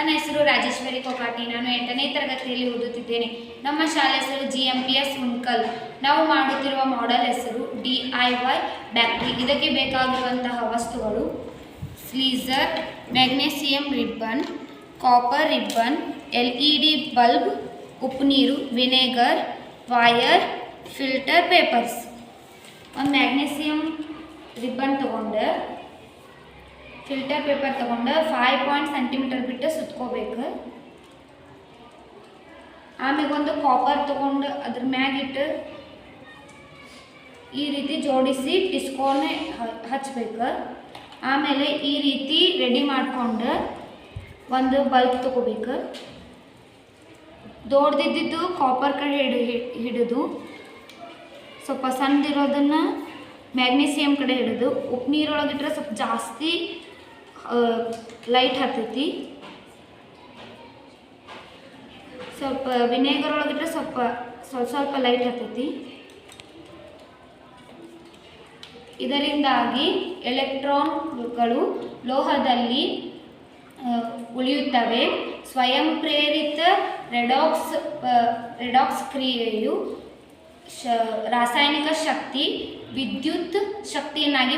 ನನ್ನ ಹೆಸರು ರಾಜೇಶ್ವರಿ ಕೊಕಾಟಿ. ನಾನು 8ನೇ ತರಗತಿಯಲ್ಲಿ ಓದುತ್ತಿದ್ದೇನೆ. ನಮ್ಮ ಶಾಲೆ ಹೆಸರು GMPS ಉಣ್ಕಲ್. ನಾವು ಮಾಡುತ್ತಿರುವ ಮಾಡೆಲ್ ಹೆಸರು DIY ಬ್ಯಾಟ್ರಿ. ಇದಕ್ಕೆ ಬೇಕಾಗಿರುವಂತಹ ವಸ್ತುಗಳು: slicer, magnesium ribbon, copper ribbon, LED bulb, ಉಪ್ಪು ನೀರು, ವಿನೆಗರ್, ವೈರ್, ಫಿಲ್ಟರ್ ಪೇಪರ್ಸ್. ಒಂದು ಮ್ಯಾಗ್ನೆಸಿಯಂ ರಿಬ್ಬನ್ ತಗೊಂಡು ಫಿಲ್ಟರ್ ಪೇಪರ್ ತಗೊಂಡು 5 ಸೆಂಟಿಮೀಟರ್ ಬಿಟ್ಟು ಸುತ್ಕೋಬೇಕು. ಆಮೇಲೆ ಒಂದು ಕಾಪರ್ ತಗೊಂಡು ಅದ್ರ ಮ್ಯಾಗಿಟ್ಟು ಈ ರೀತಿ ಜೋಡಿಸಿ ಡಿಸ್ಕೋನೆ ಹಚ್ಚಬೇಕು. ಆಮೇಲೆ ಈ ರೀತಿ ರೆಡಿ ಮಾಡಿಕೊಂಡು ಒಂದು ಬಲ್ಬ್ ತಗೋಬೇಕು. ದೊಡ್ಡದಿದ್ದು ಕಾಪರ್ ಕಡೆ ಹಿಡಿದು ಸ್ವಲ್ಪ ಸಣ್ಣದಿರೋದನ್ನು ಮ್ಯಾಗ್ನೆಸಿಯಮ್ ಕಡೆ ಹಿಡಿದು ಉಪ್ಪು ನೀರೊಳಗಿಟ್ರೆ ಸ್ವಲ್ಪ ಜಾಸ್ತಿ ಲೈಟ್ ಹತ್ತೈತಿ. ಸ್ವಲ್ಪ ವಿನೆಗರ್ ಒಳಗಿಟ್ರೆ ಸ್ವಲ್ಪ ಲೈಟ್ ಹತ್ತೈತಿ. ಇದರಿಂದಾಗಿ ಎಲೆಕ್ಟ್ರಾನ್ಗಳು ಲೋಹದಲ್ಲಿ ಉಳಿಯುತ್ತವೆ. ಸ್ವಯಂ ಪ್ರೇರಿತ ರೆಡಾಕ್ಸ್ ಕ್ರಿಯೆಯು ರಾಸಾಯನಿಕ ಶಕ್ತಿ ವಿದ್ಯುತ್ ಶಕ್ತಿಯನ್ನಾಗಿ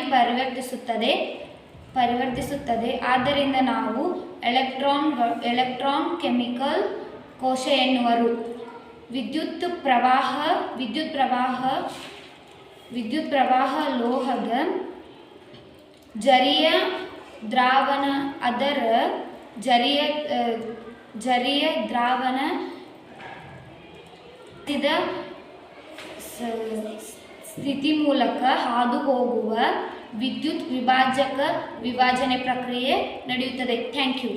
ಪರಿವರ್ತಿಸುತ್ತದೆ. ಆದ್ದರಿಂದ ನಾವು ಎಲೆಕ್ಟ್ರಾನ್ ಕೆಮಿಕಲ್ ಕೋಶ ಎನ್ನುವರು. ವಿದ್ಯುತ್ ಪ್ರವಾಹ ಲೋಹದ ಜರಿಯ ದ್ರಾವಣ ಅದರ ಜರಿಯ ದ್ರಾವಣ ಸ್ಥಿತಿ ಮೂಲಕ ಹಾದು ಹೋಗುವ ವಿದ್ಯುತ್ ವಿಭಾಜನೆ ಪ್ರಕ್ರಿಯೆ ನಡೆಯುತ್ತದೆ. Thank you.